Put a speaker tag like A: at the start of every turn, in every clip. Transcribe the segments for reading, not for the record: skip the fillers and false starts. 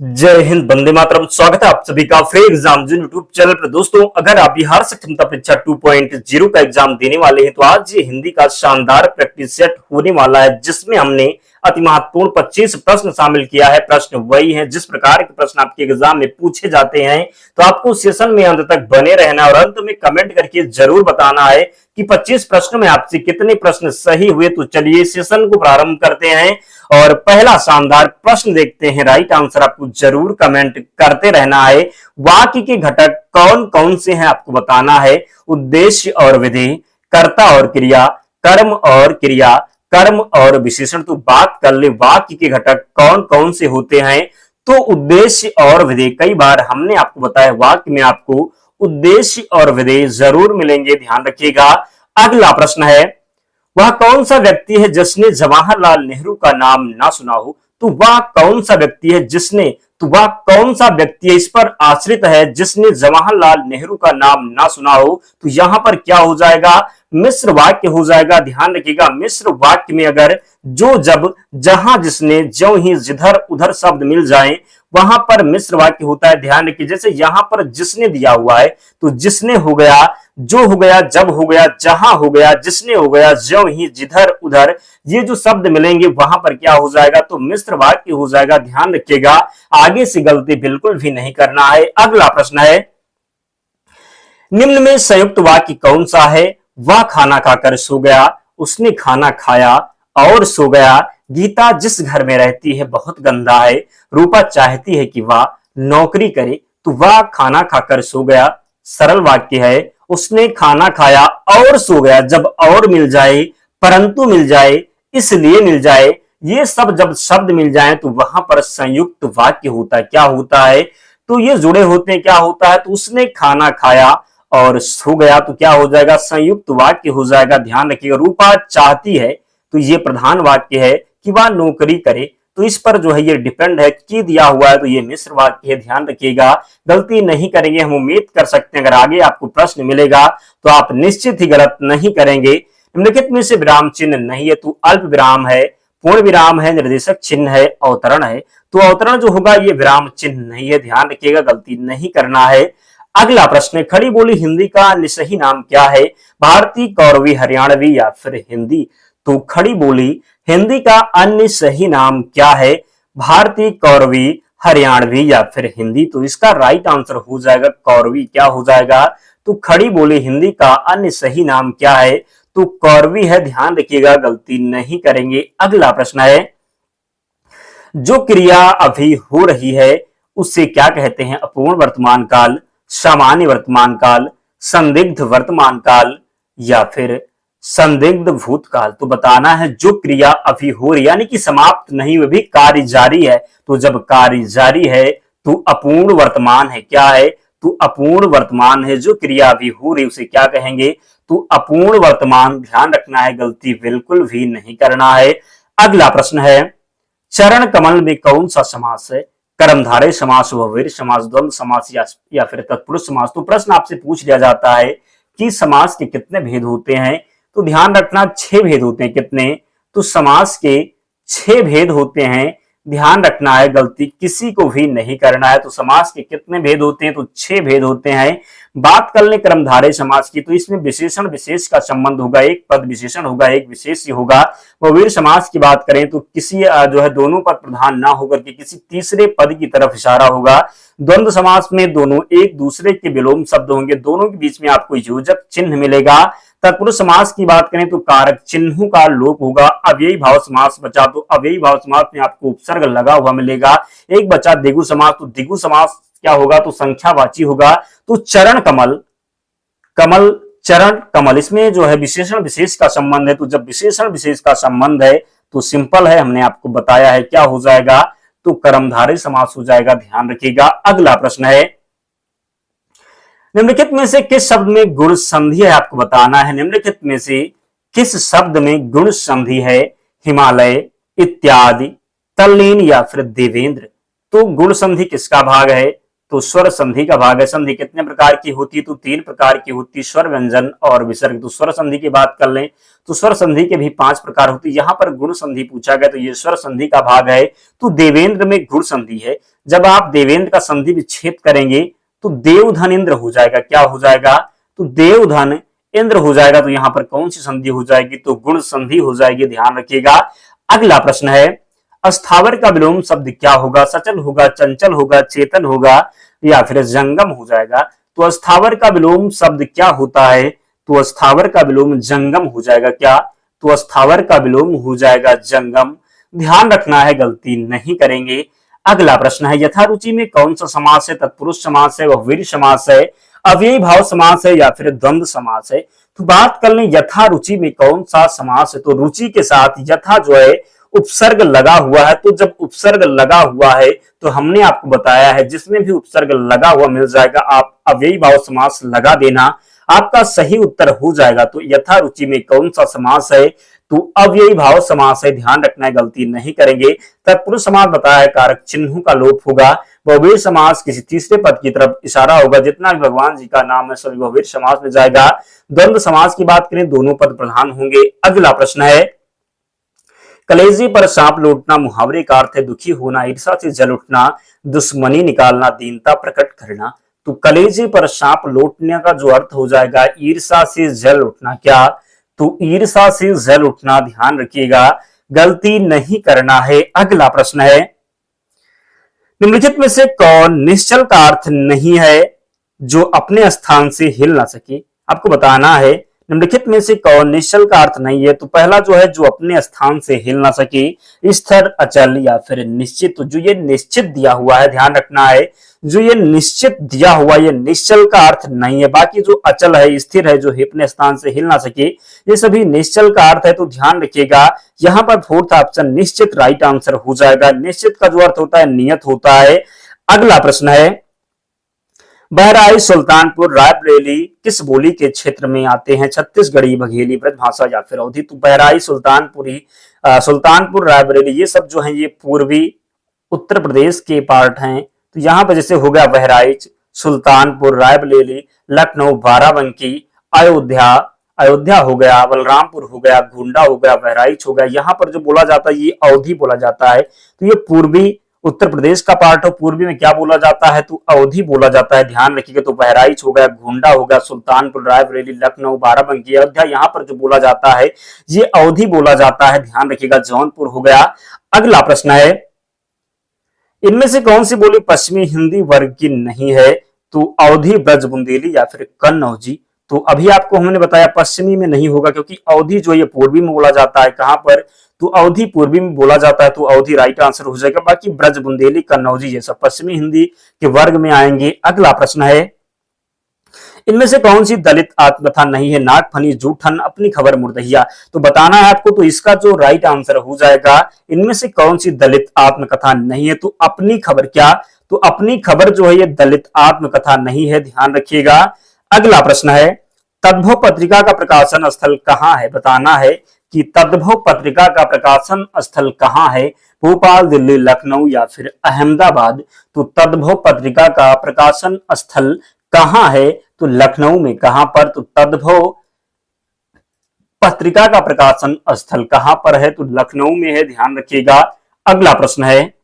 A: जय हिंद, वंदे मातरम। स्वागत है आप सभी का फ्री एग्जाम यूट्यूब चैनल पर। दोस्तों, अगर आप बिहार सक्षमता परीक्षा 2.0 का एग्जाम देने वाले हैं तो आज ये हिंदी का शानदार प्रैक्टिस सेट होने वाला है, जिसमें हमने अति महत्वपूर्ण 25 प्रश्न शामिल किया है। प्रश्न वही है जिस प्रकार के प्रश्न आपके एग्जाम में पूछे जाते हैं, तो आपको सेशन में अंत तक बने रहना है और अंत में कमेंट करके जरूर बताना है कि 25 प्रश्न में आपसे कितने प्रश्न सही हुए। तो चलिए सेशन को प्रारंभ करते हैं और पहला शानदार प्रश्न देखते हैं। राइट आंसर आपको जरूर कमेंट करते रहना है। वाक्य के घटक कौन कौन से हैं आपको बताना है। उद्देश्य और विधि, कर्ता और क्रिया, कर्म और क्रिया, कर्म और विशेषण। तो बात कर ले वाक्य के घटक कौन कौन से होते हैं। तो उद्देश्य और विधि, कई बार हमने आपको बताया वाक्य में आपको उद्देश्य और विधि जरूर मिलेंगे, ध्यान रखिएगा। अगला प्रश्न है, वह कौन सा व्यक्ति है जिसने जवाहरलाल नेहरू का नाम ना सुना हो। तो वह कौन सा व्यक्ति है जिसने, तो वह कौन सा व्यक्ति है, इस पर आश्रित है, जिसने जवाहरलाल नेहरू का नाम ना सुना हो। तो यहां पर क्या हो जाएगा, मिश्र वाक्य हो जाएगा। ध्यान रखिएगा, मिश्र वाक्य में अगर जो, जब, जहां, जिसने, ज्यों ही, जिधर उधर शब्द मिल जाए वहां पर मिश्र वाक्य होता है। ध्यान रखिए, जैसे यहां पर जिसने दिया हुआ है तो जिसने हो गया, जो हो गया, जब हो गया, जहां हो गया, जिसने हो गया, ज्यों ही, जिधर उधर, ये जो शब्द मिलेंगे वहां पर क्या हो जाएगा, तो मिश्र वाक्य हो जाएगा। ध्यान रखिएगा, आगे से गलती बिल्कुल भी नहीं करना है। अगला प्रश्न है, निम्न में संयुक्त वाक्य कौन सा है। वह खाना खाकर सो गया, उसने खाना खाया और सो गया। गीता जिस घर में रहती है बहुत गंदा है। रूपा चाहती है कि वह नौकरी करे। तो वह खाना खाकर सो गया सरल वाक्य है। उसने खाना खाया और सो गया, जब और मिल जाए, परंतु मिल जाए, इसलिए मिल जाए, ये सब जब शब्द मिल जाए तो वहां पर संयुक्त वाक्य होता है। क्या होता है, तो ये जुड़े होते हैं। क्या होता है, तो उसने खाना खाया और सो गया, तो क्या हो जाएगा, संयुक्त वाक्य हो जाएगा। ध्यान रखिएगा, रूपा चाहती है तो ये प्रधान वाक्य है कि वह नौकरी करे, तो इस पर जो है ये डिपेंड है कि दिया हुआ है, तो ये मिश्र वाक्य है। ध्यान रखिएगा, गलती नहीं करेंगे। हम उम्मीद कर सकते हैं अगर आगे आपको प्रश्न मिलेगा तो आप निश्चित ही गलत नहीं करेंगे। निम्नलिखित में से विराम चिन्ह नहीं है, तो अल्प विराम है, पूर्ण विराम है, निर्देशक चिन्ह है, अवतरण है। तो अवतरण जो होगा ये विराम चिन्ह नहीं है। ध्यान रखिएगा, गलती नहीं करना है। अगला प्रश्न, खड़ी बोली हिंदी का सही नाम क्या है। भारतीय, कौरवी, हरियाणवी या फिर हिंदी। तो खड़ी बोली हिंदी का अन्य सही नाम क्या है। भारतीय, कौरवी, हरियाणवी या फिर हिंदी। तो इसका राइट आंसर हो जाएगा कौरवी। क्या हो जाएगा, तो खड़ी बोली हिंदी का अन्य सही नाम क्या है, तो कौरवी है। ध्यान रखिएगा, गलती नहीं करेंगे। अगला प्रश्न है, जो क्रिया अभी हो रही है उसे क्या कहते हैं। अपूर्ण वर्तमान काल, सामान्य वर्तमान काल, संदिग्ध वर्तमान काल या फिर संदिग्ध भूतकाल। तो बताना है जो क्रिया अभी हो रही यानी कि समाप्त नहीं हुई, भी कार्य जारी है। तो जब कार्य जारी है तो अपूर्ण वर्तमान है। क्या है, तो अपूर्ण वर्तमान है। जो क्रिया अभी हो रही उसे क्या कहेंगे, तो अपूर्ण वर्तमान। ध्यान रखना है, गलती बिल्कुल भी नहीं करना है। अगला प्रश्न है, चरण कमल में कौन सा समास है। कर्मधारय समास, वहीर समास, द्वंद्व समास या फिर तत्पुरुष समास। तो प्रश्न आपसे पूछ लिया जाता है कि समास के कितने भेद होते हैं। तो ध्यान रखना 6 भेद होते हैं। कितने, तो समास के 6 भेद होते हैं। ध्यान रखना है, गलती किसी को भी नहीं करना है। तो समास के कितने भेद होते हैं, तो 6 भेद होते हैं। बात कर ले कर्मधारय समास की, तो इसमें विशेषण विशेष का संबंध होगा। एक पद विशेषण होगा, एक विशेष्य होगा। वहीर समास की बात करें तो किसी जो है दोनों पद प्रधान ना होकर के किसी तीसरे पद की तरफ इशारा होगा। द्वंद्व समास में दोनों एक दूसरे के विलोम शब्द होंगे, दोनों के बीच में आपको योजक चिन्ह मिलेगा। तत्पुरुष समास की बात करें तो कारक चिन्हों का लोप होगा। अव्ययी भाव समास बचा, तो अव्ययी भाव समास में आपको उपसर्ग लगा हुआ मिलेगा। एक बचा दिगु समास, तो दिगु समास क्या होगा, तो संख्यावाची होगा। तो चरण कमल, कमल, चरण कमल, इसमें जो है विशेषण विशेष का संबंध है। तो जब विशेषण विशेष का संबंध है तो सिंपल है, हमने आपको बताया है। क्या हो जाएगा, तो कर्मधारय समास हो जाएगा। ध्यान रखिएगा। अगला प्रश्न है, निम्नलिखित में से किस शब्द में गुण संधि है, आपको बताना है। निम्नलिखित में से किस शब्द में गुण संधि है। हिमालय, इत्यादि, तल्लीन या फिर देवेंद्र। तो गुण संधि किसका भाग है, तो स्वर संधि का भाग है। संधि कितने प्रकार की होती है? तो 3 प्रकार की होती है, स्वर, व्यंजन और विसर्ग। तो स्वर संधि की बात कर लें तो स्वर संधि के भी 5 प्रकार होती है। यहाँ पर गुण संधि पूछा गया तो ये स्वर संधि का भाग है। तो देवेंद्र में गुण संधि है। जब आप देवेंद्र का संधि विच्छेद करेंगे तो देवधन इंद्र हो जाएगा। क्या हो जाएगा? तो देवधन इंद्र हो जाएगा। तो यहाँ पर कौन सी संधि हो जाएगी? तो गुण संधि हो जाएगी, ध्यान रखिएगा। अगला प्रश्न है, अस्थावर का विलोम शब्द क्या होगा? सचल होगा, चंचल होगा, चेतन होगा या फिर जंगम हो जाएगा? तो अस्थावर का विलोम शब्द क्या होता है? तो अस्थावर का विलोम जंगम हो जाएगा। क्या? तो अस्थावर का विलोम हो जाएगा जंगम। ध्यान रखना है, गलती नहीं करेंगे। अगला प्रश्न है, यथारुचि में कौन सा समास है? तत्पुरुष समास है, बहुव्रीहि समास है, अव्ययी भाव समास है या फिर द्वंद्व समास है? तो बात कर लें यथारुचि में कौन सा समास है, तो रुचि के साथ यथा जो है उपसर्ग लगा हुआ है। तो जब उपसर्ग लगा हुआ है तो हमने आपको बताया है जिसमें भी उपसर्ग लगा हुआ मिल जाएगा आप अव्ययी भाव समास लगा देना, आपका सही उत्तर हो जाएगा। तो यथारुचि में कौन सा समास है? तो अव्ययी भाव समास है, ध्यान रखना है, गलती नहीं करेंगे। तत्पुरुष समास बताया है, कारक चिन्हों का लोप होगा। बहुव्रीहि समास किसी तीसरे पद की तरफ इशारा होगा। जितना भी भगवान जी का नाम है सभी बहुव्रीहि समास में जाएगा। द्वंद्व समास की बात करें, दोनों पद प्रधान होंगे। अगला प्रश्न है, कलेजे पर सांप लौटना मुहावरे का अर्थ है दुखी होना, ईर्षा से जल उठना, दुश्मनी निकालना, दीनता प्रकट करना। तो कलेजे पर सांप लौटने का जो अर्थ हो जाएगा ईर्षा से जल उठना। क्या? तो ईर्षा से जल उठना, ध्यान रखिएगा, गलती नहीं करना है। अगला प्रश्न है, निम्नलिखित में से कौन निश्चल का अर्थ नहीं है जो अपने स्थान से हिल ना सके? आपको बताना है निम्नलिखित में से कौन निश्चल का अर्थ नहीं है। तो पहला जो है जो अपने स्थान से हिल ना सके, स्थिर, अचल या फिर निश्चित। तो जो ये निश्चित दिया हुआ है, ध्यान रखना है, जो ये निश्चित दिया हुआ ये निश्चल का अर्थ नहीं है। बाकी जो अचल है, स्थिर है, जो अपने स्थान से हिल ना सके, ये सभी निश्चल का अर्थ है। तो ध्यान रखिएगा, यहाँ पर फोर्थ ऑप्शन निश्चित राइट आंसर हो जाएगा। निश्चित का जो अर्थ होता है नियत होता है। अगला प्रश्न है, बहराइच, सुल्तानपुर, रायबरेली किस बोली के क्षेत्र में आते हैं? छत्तीसगढ़ी, बघेली, ब्रजभाषा या फिर अवधी? तो बहराइच, सुल्तानपुर, रायबरेली ये सब जो है ये पूर्वी उत्तर प्रदेश के पार्ट हैं। तो यहाँ पर जैसे हो गया बहराइच, सुल्तानपुर, रायबरेली, लखनऊ, बाराबंकी, अयोध्या हो गया, बलरामपुर हो गया, गोंडा हो गया, बहराइच हो गया। यहाँ पर जो बोला जाता है ये अवधी बोला जाता है। तो ये पूर्वी उत्तर प्रदेश का पार्ट हो, पूर्वी में क्या बोला जाता है? तो अवधी बोला जाता है, ध्यान रखिएगा। तो बहराइच हो गया, गोंडा हो गया, सुल्तानपुर, रायबरेली, लखनऊ, बाराबंकी, अयोध्या, यहाँ पर जो बोला जाता है ये अवधी बोला जाता है, ध्यान रखिएगा। जौनपुर हो गया। अगला प्रश्न है, इनमें से कौन सी बोली पश्चिमी हिंदी वर्ग की नहीं है? तो अवधी, ब्रज, बुंदेली या फिर कन्नौजी? तो अभी आपको हमने बताया पश्चिमी में नहीं होगा क्योंकि अवधी जो ये पूर्वी में बोला जाता है। कहां पर? तो अवधी पूर्वी में बोला जाता है, तो अवधी राइट आंसर हो जाएगा। बाकी ब्रज, बुंदेली, कन्नौजी ये सब पश्चिमी हिंदी के वर्ग में आएंगे। अगला प्रश्न है, इनमें से कौन सी दलित आत्मकथा नहीं है? नागफनी, जूठन, अपनी खबर, मुर्दहिया? तो बताना है आपको। तो इसका जो राइट आंसर हो जाएगा, इनमें से कौन सी दलित आत्मकथा नहीं है? तो अपनी खबर। क्या? तो अपनी खबर जो है ये दलित आत्मकथा नहीं है, ध्यान रखिएगा। अगला प्रश्न है, तद्भव पत्रिका का प्रकाशन स्थल कहाँ है? बताना है कि तद्भव पत्रिका का प्रकाशन स्थल कहाँ है? भोपाल, दिल्ली, लखनऊ या फिर अहमदाबाद? तो तद्भव पत्रिका का प्रकाशन स्थल कहाँ है? तो लखनऊ में। कहां पर? तो तद्भव पत्रिका का प्रकाशन स्थल कहां पर है? तो लखनऊ में है, ध्यान रखिएगा। अगला प्रश्न है,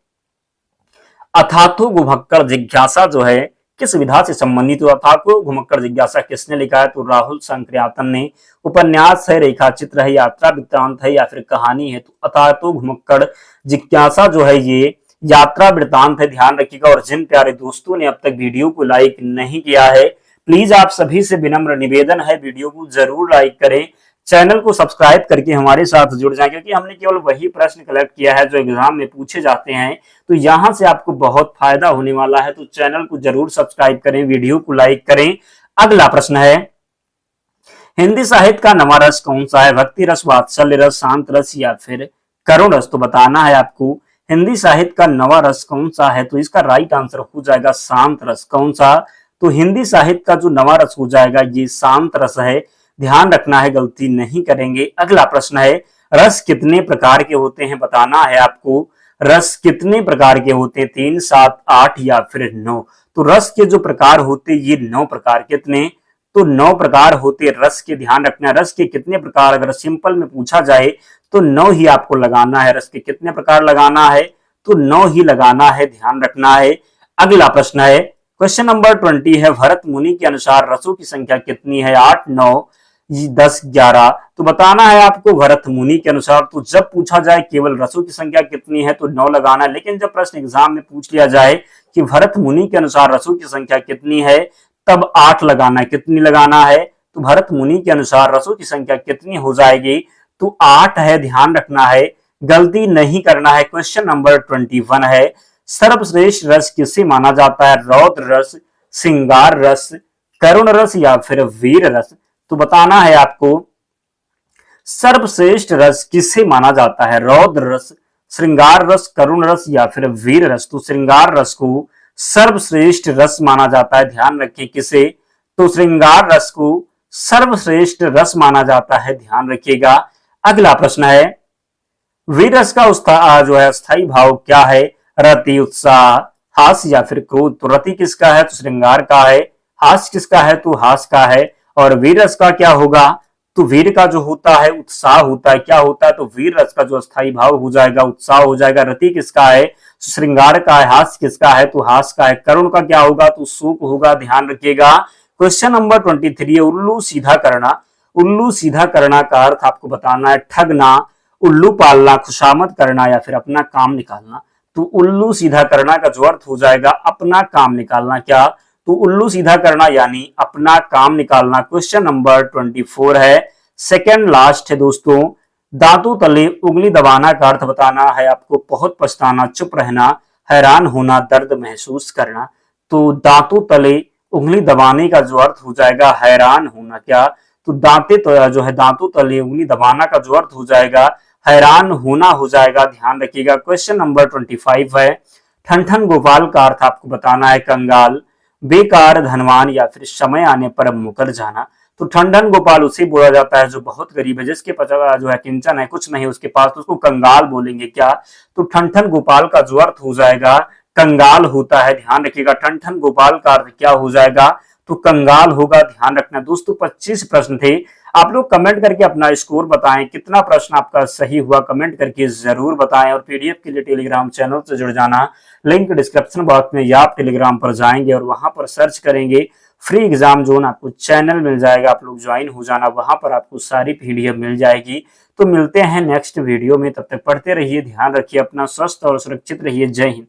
A: अथातो घुमक्कड़ जिज्ञासा जो है किस विधा से संबंधित? तो अथातो घुमक्कड़ जिज्ञासा किसने लिखा है? तो राहुल शंकरयातन ने। उपन्यास है, रेखा चित्र है, यात्रा वृत्तांत है या फिर कहानी है? तो अथातो घुमक्कड़ जिज्ञासा जो है ये यात्रा वृत्तांत है, ध्यान रखिएगा। और जिन प्यारे दोस्तों ने अब तक वीडियो को लाइक नहीं किया है, प्लीज आप सभी से विनम्र निवेदन है वीडियो को जरूर लाइक करें, चैनल को सब्सक्राइब करके हमारे साथ जुड़ जाएं, क्योंकि हमने केवल वही प्रश्न कलेक्ट किया है जो एग्जाम में पूछे जाते हैं। तो यहां से आपको बहुत फायदा होने वाला है। तो चैनल को जरूर सब्सक्राइब करें, वीडियो को लाइक करें। अगला प्रश्न है, हिंदी साहित्य का नवा रस कौन सा है? भक्ति रस, वात्सल्य रस, शांत रस या फिर करुण रस? तो बताना है आपको हिंदी साहित्य का नवा रस कौन सा है? तो इसका राइट आंसर हो जाएगा शांत रस। कौन सा? तो हिंदी साहित्य का जो नवा रस हो जाएगा ये शांत रस है, ध्यान रखना है, गलती नहीं करेंगे। अगला प्रश्न है, रस कितने प्रकार के होते हैं? बताना है आपको। रस कितने प्रकार के होते हैं, 3, 7, 8 या फिर 9। तो रस के जो प्रकार होते ये 9 प्रकार, कितने, तो 9 प्रकार होते रस के। ध्यान रखना रस के कितने प्रकार अगर सिंपल में पूछा जाए तो 9 ही आपको लगाना है। रस के कितने प्रकार लगाना है, तो 9 ही लगाना है, ध्यान रखना है। अगला प्रश्न है क्वेश्चन नंबर 20 है, भरत मुनि के अनुसार रसों की संख्या कितनी है, 8, 9, 10, 11। तो बताना है आपको भरत मुनि के अनुसार। तो जब पूछा जाए केवल रसों की संख्या कितनी है तो 9 लगाना है, लेकिन जब प्रश्न एग्जाम में पूछ लिया जाए कि भरत मुनि के अनुसार रसों की संख्या कितनी है तब 8 लगाना है। कितनी लगाना है, तो भरत मुनि के अनुसार रसों की संख्या कितनी हो जाएगी, तो 8 है, ध्यान रखना है, गलती नहीं करना है। क्वेश्चन नंबर 21 है, सर्वश्रेष्ठ रस किसे माना जाता है, रौद्र रस, श्रृंगार रस, करुण रस या फिर वीर रस। तो बताना है आपको सर्वश्रेष्ठ रस किसे माना जाता है, रौद्र रस, श्रृंगार रस, करुण रस या फिर वीर रस। तो श्रृंगार रस को सर्वश्रेष्ठ रस माना जाता है, ध्यान रखिए किसे, तो श्रृंगार रस को सर्वश्रेष्ठ रस माना जाता है, ध्यान रखिएगा। अगला प्रश्न है, वीर रस का जो है स्थायी भाव क्या है, रति, उत्साह, हास्य या फिर क्रोध। तो रति किसका है, तो श्रृंगार का है, हास्य किसका है, तो हास का है, और वीर रस का क्या होगा, तो वीर का जो होता है उत्साह होता है, क्या होता है, तो वीर रस का जो स्थायी भाव हो जाएगा उत्साह हो जाएगा। रति किसका है, श्रृंगार का है, हास्य किसका है, तो हास का है, करुण का क्या होगा, तो शोक होगा, ध्यान रखिएगा। क्वेश्चन नंबर 23 है, उल्लू सीधा करना। उल्लू सीधा करना का अर्थ आपको बताना है, ठगना, उल्लू पालना, खुशामद करना या फिर अपना काम निकालना। तो उल्लू सीधा करना का जो अर्थ हो जाएगा अपना काम निकालना, क्या, तो उल्लू सीधा करना यानी अपना काम निकालना। क्वेश्चन नंबर 24 है, सेकंड लास्ट है दोस्तों, दांतों तले उंगली दबाना का अर्थ बताना है आपको, बहुत पछताना, चुप रहना, हैरान होना, दर्द महसूस करना। तो दांतों तले उंगली दबाने का जो अर्थ हो जाएगा हैरान होना, क्या, तो दांते तो जो है दांतों तले उंगली दबाना का जो अर्थ हो जाएगा हैरान होना हो जाएगा, ध्यान रखिएगा। क्वेश्चन नंबर 25 है, ठन गोपाल का अर्थ आपको बताना है, कंगाल, बेकार, धनवान या फिर समय आने पर मुकर जाना। तो ठंडन गोपाल उसे बोला जाता है जो बहुत गरीब है, जिसके पास जो है किंचन है, कुछ नहीं उसके पास, तो उसको कंगाल बोलेंगे, क्या, तो ठन गोपाल का जो अर्थ हो जाएगा कंगाल होता है, ध्यान रखिएगा। ठन गोपाल का अर्थ क्या हो जाएगा, तो कंगाल होगा, ध्यान रखना। दोस्तों 25 प्रश्न थे, आप लोग कमेंट करके अपना स्कोर बताएं, कितना प्रश्न आपका सही हुआ कमेंट करके जरूर बताएं। और पीडीएफ के लिए टेलीग्राम चैनल से जुड़ जाना, लिंक डिस्क्रिप्शन बॉक्स में, या आप टेलीग्राम पर जाएंगे और वहां पर सर्च करेंगे फ्री एग्जाम जोन, आपको चैनल मिल जाएगा, आप लोग ज्वाइन हो जाना, वहां पर आपको सारी पीडीएफ मिल जाएगी। तो मिलते हैं नेक्स्ट वीडियो में, तब तक पढ़ते रहिए, ध्यान रखिए अपना, स्वस्थ और सुरक्षित रहिए, जय हिंद।